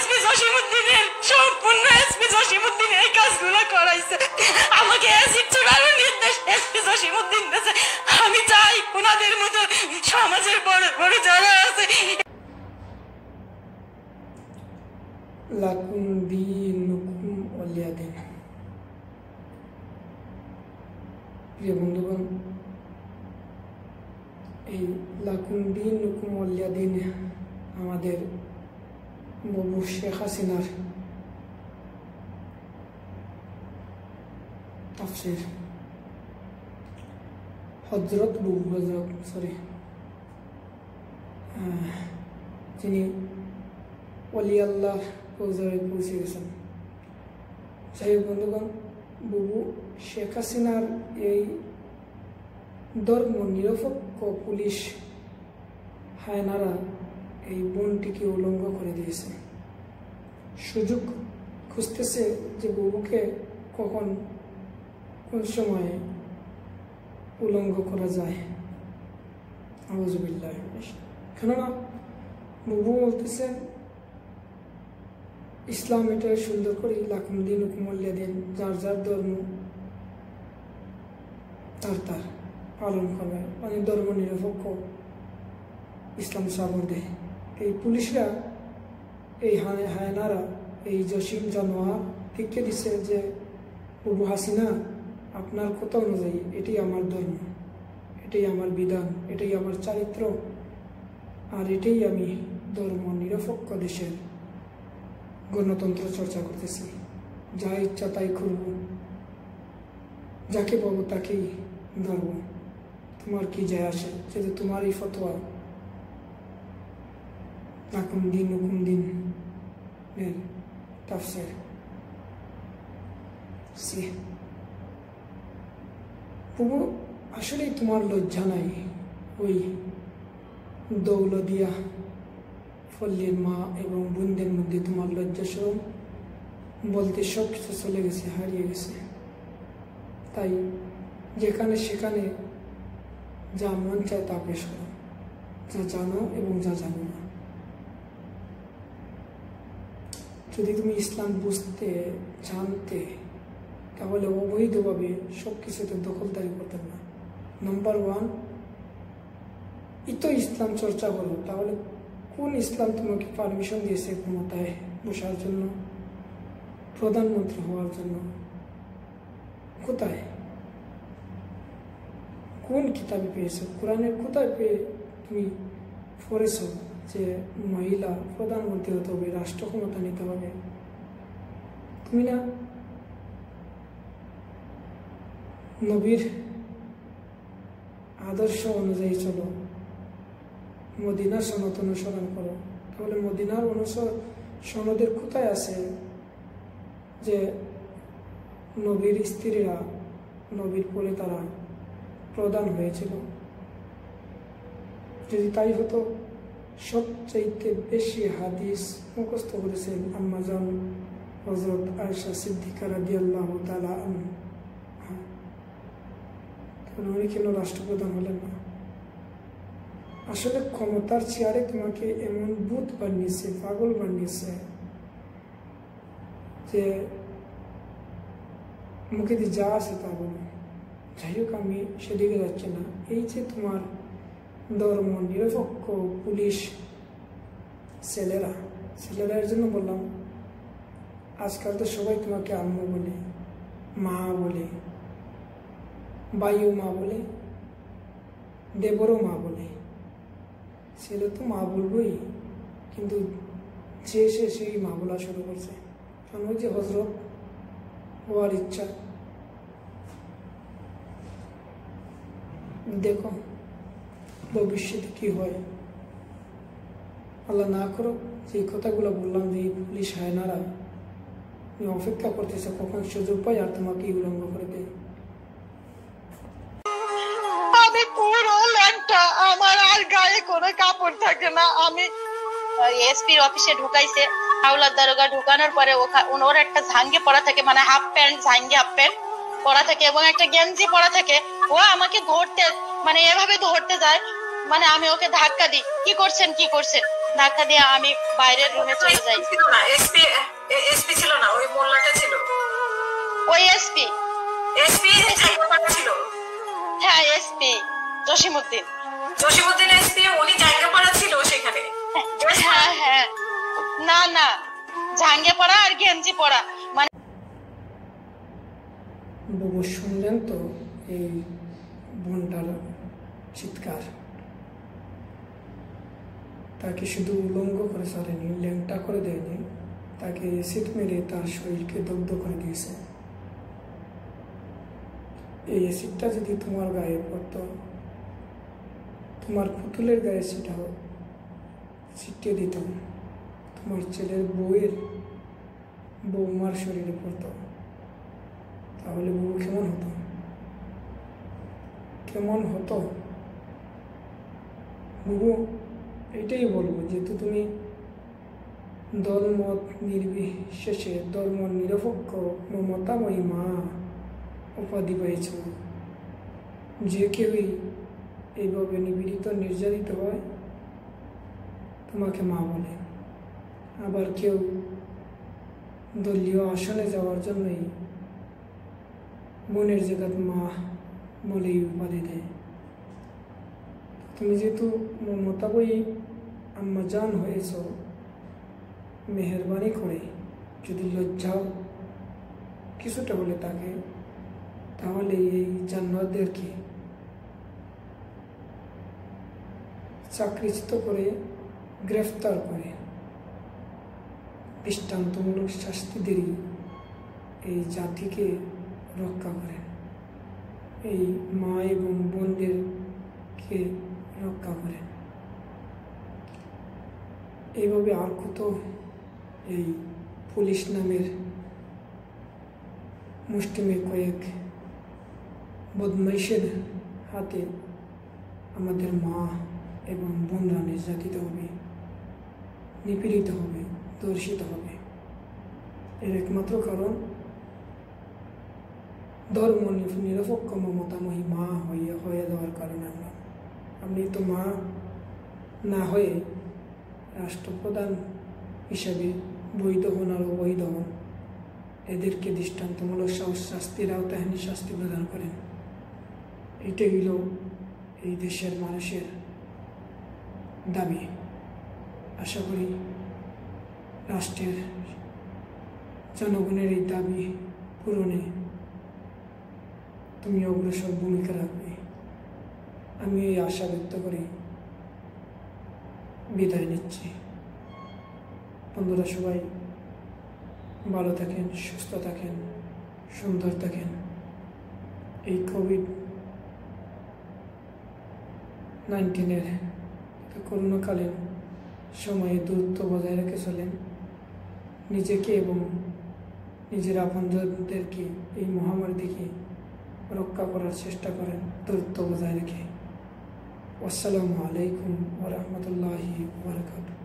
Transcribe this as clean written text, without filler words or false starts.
SP জসিমউদ্দিনের সম্পূর্ণ SP Jasimuddin এই কাজগুলো করাইছে। আমাকে অ্যাসিড ছোড়ানোর নির্দেশ এসপি জসিমউদ্দিন দিয়েছে। আমি চাই ওনাদের মতো সমাজের বড় বড় যারা আছে লাকুম দীনুকুম ওয়ালিয়া দিন। প্রিয় বন্ধুগণ, এই লাকুম দীনুকুম ওয়ালিয়া দিন আমাদের বাবু শেখ হাসিনার তাফসীর। যিনি ওলি আল্লাহ পৌঁছে গেছেন। যাই হোক বন্ধুগণ, বাবু শেখ হাসিনার এই ধর্ম নিরপেক্ষ পুলিশ হায়নারা এই বনটিকে উলঙ্গ করে দিয়েছে। সুযোগ খুঁজতেছে যে বাবুকে কখন কোন সময়ে উলঙ্গ করা যায়। আউযুবিল্লাহ। কেননা বাবু বলতেছেন ইসলাম এটা সুন্দর করে লাকুম দীনুকুম ওয়ালিয়া দিন, যার যার ধর্ম তার তার পালন করবে, মানে ধর্ম নিরপেক্ষ ইসলাম সাবর দেয়। এই পুলিশরা এই হায়নারা এই জসিম জানোয়ার টিকে দিছে যে বাবু হাসিনা আপনার কথা অনুযায়ী এটাই আমার ধর্ম, এটাই আমার বিধান, এটাই আমার চরিত্র, আর এটাই আমি ধর্ম নিরপেক্ষ দেশের গণতন্ত্র চর্চা করতেছি। যা ইচ্ছা তাই করব, যাকে পাবো তাকেই ধরব, তোমার কি যায় আসে? যেহেতু তোমার এই ফতোয়া লাকুম দীনুকুম দিন এর তাফসীর। প্রভু, আসলেই তোমার লজ্জা নাই? ওই দৌলদিয়া পল্লীর মা এবং বোনদের মধ্যে তোমার লজ্জা শরম বলতে সব কিছু চলে গেছে, হারিয়ে গেছে। তাই যেখানে সেখানে যা মন চায় তা পেশ করো, যা জানো এবং যা জানো না। যদি তুমি ইসলাম বুঝতে জানতে, তাহলে অবৈধভাবে সব কিছুতে দখলদারি করতে না। নাম্বার 1, ইসলাম চর্চা করো, তাহলে কোন ইসলাম তোমাকে পারমিশন দিয়েছে ক্ষমতায় বসার জন্য, প্রধানমন্ত্রী হওয়ার জন্য? কোথায়, কোন কিতাবে পেয়েছো? কোরআনের কোথায় পেয়ে তুমি পড়েছ যে মহিলা প্রধানমন্ত্রী হতে হবে, রাষ্ট্র ক্ষমতা নিতে হবে? তুমি না নবীর আদর্শ অনুযায়ী চলো, মদিনার সনদ অনুসরণ করো। তাহলে মদিনার সনদের কোথায় আছে যে নবীর স্ত্রীরা নবীর পরে তারা প্রধান হয়েছিল? যদি তাই হতো, সবচাইতে বেশি হাদিস মুখস্থ করেছেন আম্মা জান হযরত আয়েশা সিদ্দিকা রাদিয়াল্লাহু তাআলা আনহা। উনি কেন রাষ্ট্রপ্রধান হলেন না? আসলে ক্ষমতার চেয়ারে তোমাকে এমন ভূত বানিয়েছে, পাগল বানিয়েছে যে মুখে দিয়ে যা আছে তা বলো। যাই হোক, আমি সেদিকে যাচ্ছি না। এই যে তোমার ধর্ম নিরপেক্ষ পুলিশ ছেলেরা এর জন্য বললাম, আজকাল তো সবাই তোমাকে আম্মু বলে, মা বলে, বাইও মা বলে, দেবরও মা বলে। ছেলে তো মা বলবই, কিন্তু যে সেই মা বলা শুরু করছে। কারণ ওই যে হজরত হওয়ার ইচ্ছা। দেখো ভবিষ্যতে কি হয়, আল্লাহ না করো। যে কথাগুলো বললাম, যে পুলিশ হায়নারা অপেক্ষা করতেছে কখন সুযোগ পাই আর তোমাকে উলঙ্গ করে দেয়। আমি পুরো ল্যাংটা, আমার আর গায়ে কোনো কাপড় থাকে না। আমি এসপির অফিসে ঢুকাইছে, হাওলার দারোগা ঢুকানোর পরে ওর একটা ঝাঙ্গে পরা থাকে, মানে হাফ প্যান্ট, ঝাঙ্গে হাফ প্যান্ট পরা থাকে এবং একটা গেঞ্জি পরা থাকে। ও আমাকে ধরতে, মানে এভাবে ধরতে যায়, মানে আমি ওকে ধাক্কা দিই, কি করছেন ধাক্কা দিয়ে আমি বাইরের রুমে চলে যাই। ছিল না এসপি, এসপি ছিল না, ওই মোল্লাটা ছিল। ওই এসপি ছিল। হ্যাঁ এসপি জসিমউদ্দিন। জসিমউদ্দিন এসপি উনি জায়গাপাড়া ছিল সেখানে। হ্যাঁ হ্যাঁ, না না, জাঙ্গিপাড়া আর গেঞ্জিপাড়া। মানে বুবু শুনলেন তো এই বোনটার চিৎকার। তাকে শুধু উলঙ্গ করে ছাড়েনি, ল্যাংটা করে দেয়নি, তাকে অ্যাসিড মেরে তার শরীরকে দগ্ধ করে দিয়েছে। এই অ্যাসিডটা যদি তোমার গায়ে পড়ত, তোমার পুতুলের গায়ে সেটাও ছিটিয়ে দিত, তোমার ছেলের বৌমার শরীরে পড়ত, তাহলে বউ কেমন হতো? কেমন হতো? বুবু এটাই বলবো, যেহেতু তুমি দলমত নির্বিশেষে ধর্ম নিরপেক্ষ মমতাময়ী মা উপাধি পেয়েছ, যে কেউই এইভাবে নিপীড়িত নির্যাতিত হয় তোমাকে মা বলে। আবার কেউ দলীয় আসনে যাওয়ার জন্যই বোনের জায়গাত মা বলেই উপাধি দেয়। তুমি যেহেতু মমতাবয়ী আম্মা জান হয়েছ, মেহরবানি করে যদি লজ্জাও কিছুটা বলে থাকে, তাহলে এই জান্নাতদেরকে চাকরিচ্যুত করে গ্রেফতার করে দৃষ্টান্তমূলক শাস্তি দিয়ে এই জাতিকে রক্ষা করেন, এই মা এবং বোনদেরকে রক্ষা করেন। এইভাবে আর কত এই পুলিশ নামের মুষ্টিমে কয়েক বদমাইশের হাতে আমাদের মা এবং বোনরা নির্যাতিত হবে, নিপীড়িত হবে, দর্শিত হবে। এর একমাত্র কারণ ধর্ম নিরপেক্ষ মমতাময়ী মা হয়ে যাওয়ার কারণে। আপনি তো মা না হয়ে রাষ্ট্রপ্রধান হিসাবে বৈধ হন আর অবৈধ হন, এদেরকে দৃষ্টান্তমূলক শাস্তির আওতায় শাস্তি প্রদান করেন। এটাই হল এই দেশের মানুষের দাবি। আশা করি রাষ্ট্রের জনগণের এই দাবি পূরণে তুমি অগ্রসর ভূমিকা রাখবে। আমি এই আশা ব্যক্ত করে বিদায় নিচ্ছি। বন্ধুরা সবাই ভালো থাকেন, সুস্থ থাকেন, সুন্দর থাকেন। এই কোভিড-19 করোনাকালীন সময়ে দূরত্ব বজায় রেখে চলেন। নিজেকে এবং নিজের আপনজনদেরকে এই মহামারী থেকে রক্ষা করার চেষ্টা করেন দূরত্ব বজায় রেখে। আসসালামু আলাইকুম ওয়া রাহমাতুল্লাহি ওয়া বারাকাতুহু।